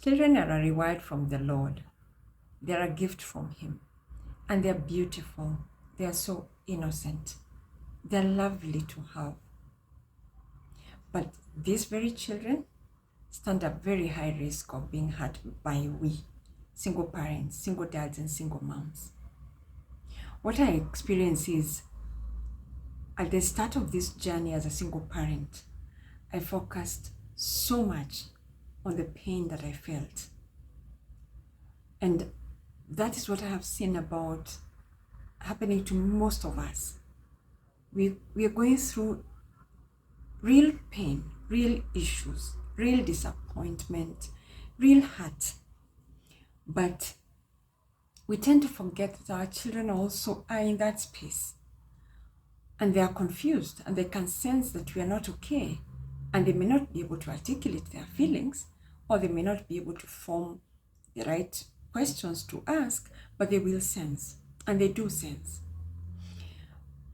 Children are a reward from the Lord. They're a gift from Him. And they're beautiful. They're so innocent. They're lovely to have. But these very children stand a very high risk of being hurt by we, single parents, single dads, and single moms. What I experience is, at the start of this journey as a single parent, I focused so much on the pain that I felt. And that is what I have seen about happening to most of us. We are going through real pain, real issues, real disappointment, real hurt. But we tend to forget that our children also are in that space. And they are confused, and they can sense that we are not okay. And they may not be able to articulate their feelings, or they may not be able to form the right questions to ask, but they will sense, and they do sense.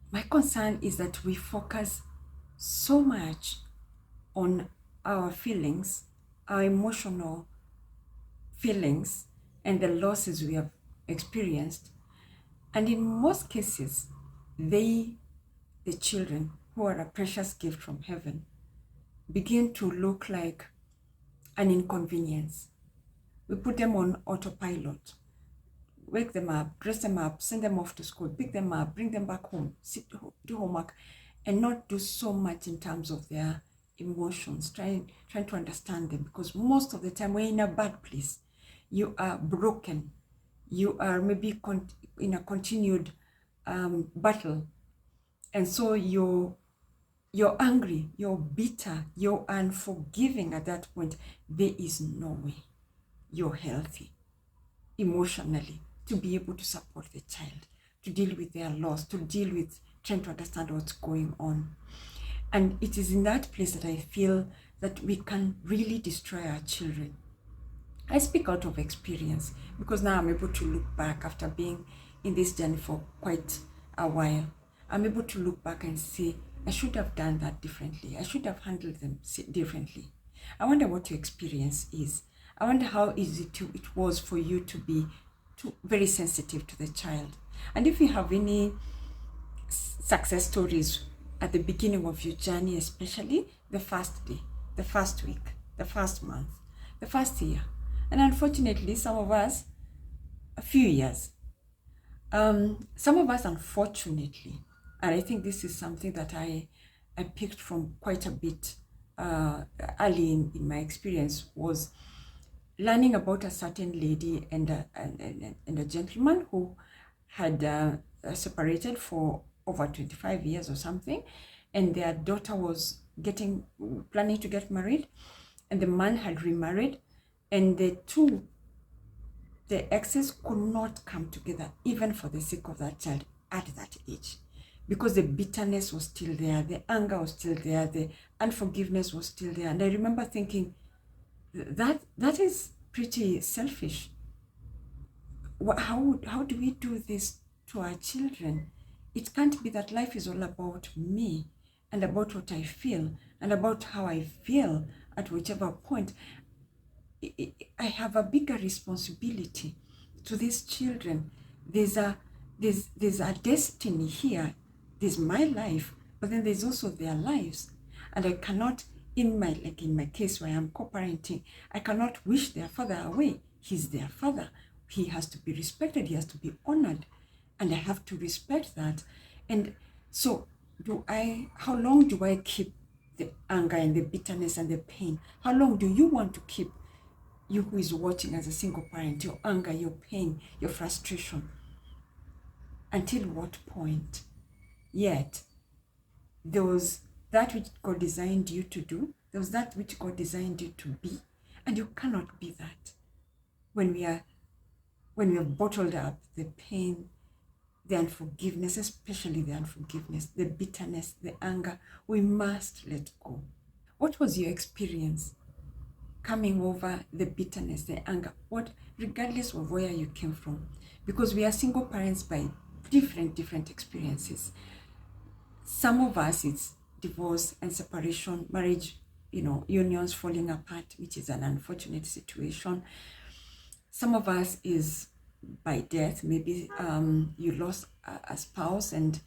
My concern is that we focus so much on our feelings, our emotional feelings, and the losses we have experienced. And in most cases, the children, who are a precious gift from heaven, begin to look like an inconvenience. We put them on autopilot, wake them up, dress them up, send them off to school, pick them up, bring them back home, do homework, and not do so much in terms of their emotions, trying to understand them. Because most of the time we're in a bad place. You are broken. You are maybe in a continued battle. And so you're angry, you're bitter, you're unforgiving at that point. There is no way you're healthy emotionally to be able to support the child, to deal with their loss, to deal with trying to understand what's going on. And it is in that place that I feel that we can really destroy our children. I speak out of experience because now I'm able to look back after being in this journey for quite a while. I'm able to look back and say, I should have done that differently. I should have handled them differently. I wonder what your experience is. I wonder how easy it was for you to be very sensitive to the child. And if you have any success stories at the beginning of your journey, especially the first day, the first week, the first month, the first year. And unfortunately, some of us, a few years. Some of us, unfortunately, and I think this is something that I picked from quite a bit early in my experience, was learning about a certain lady and a gentleman who had separated for over 25 years or something, and their daughter was planning to get married, and the man had remarried, and the exes could not come together even for the sake of that child at that age, because the bitterness was still there, the anger was still there, the unforgiveness was still there. And I remember thinking, that is pretty selfish. How do we do this to our children? It can't be that life is all about me and about what I feel and about how I feel at whichever point. I have a bigger responsibility to these children. There's a destiny here. There's my life, but then there's also their lives. And I cannot, in my case where I'm co-parenting, I cannot wish their father away. He's their father. He has to be respected. He has to be honored. And I have to respect that. And so how long do I keep the anger and the bitterness and the pain? How long do you want to keep, you who is watching as a single parent, your anger, your pain, your frustration? Until what point? Yet, there was that which God designed you to do. There was that which God designed you to be. And you cannot be that. When we have bottled up the pain, the unforgiveness, especially the unforgiveness, the bitterness, the anger, we must let go. What was your experience coming over the bitterness, the anger, regardless of where you came from? Because we are single parents by different experiences. Some of us, it's divorce and separation, marriage unions falling apart, which is an unfortunate situation. Some of us is by death. Maybe you lost a spouse, and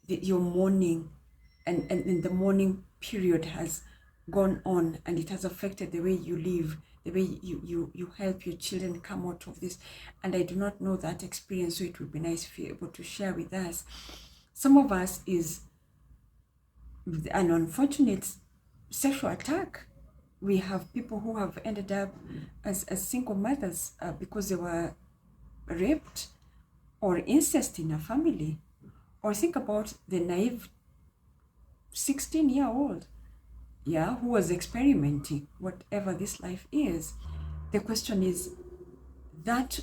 your mourning and the mourning period has gone on, and it has affected the way you live, the way you help your children come out of this. And I do not know that experience, so it would be nice if you're able to share with us. Some of us is an unfortunate sexual attack. We have people who have ended up as single mothers because they were raped, or incest in a family. Or think about the naive 16-year-old, who was experimenting whatever this life is. The question is that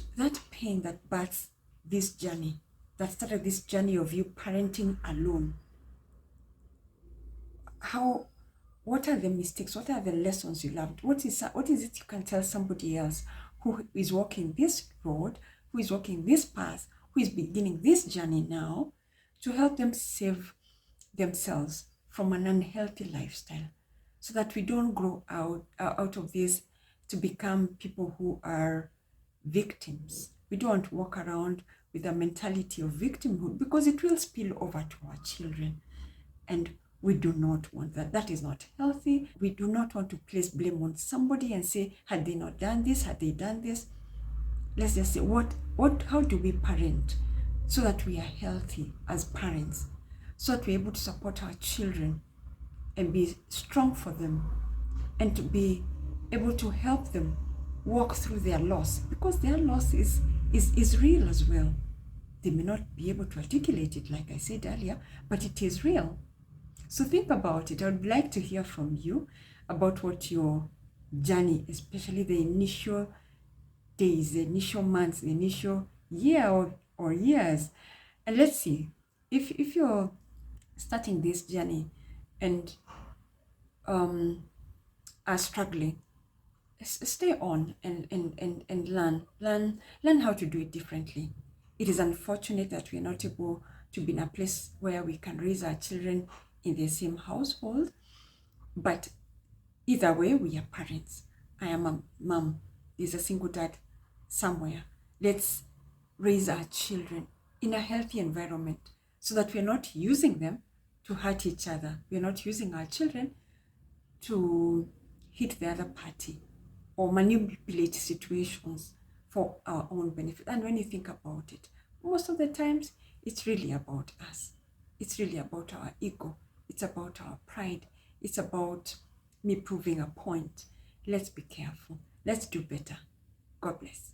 pain that births this journey, that started this journey of you parenting alone. What are the mistakes? What are the lessons you learned? What is it you can tell somebody else who is walking this road, who is walking this path, who is beginning this journey now, to help them save themselves from an unhealthy lifestyle, so that we don't grow out of this to become people who are victims. We don't walk around with a mentality of victimhood, because it will spill over to our children, and we do not want that. That is not healthy. We do not want to place blame on somebody and say, had they not done this, had they done this. Let's just say, how do we parent so that we are healthy as parents, so that we're able to support our children and be strong for them, and to be able to help them walk through their loss, because their loss is real as well. They may not be able to articulate it, like I said earlier, but it is real. So think about it. I would like to hear from you about what your journey, especially the initial days, the initial months, the initial year or years. And let's see, if you're starting this journey and are struggling, stay on and learn how to do it differently. It is unfortunate that we're not able to be in a place where we can raise our children in the same household, but either way, we are parents. I am a mom, there's a single dad somewhere. Let's raise our children in a healthy environment, so that we're not using them to hurt each other. We're not using our children to hit the other party or manipulate situations for our own benefit. And when you think about it, most of the times, it's really about us. It's really about our ego. It's about our pride. It's about me proving a point. Let's be careful. Let's do better. God bless.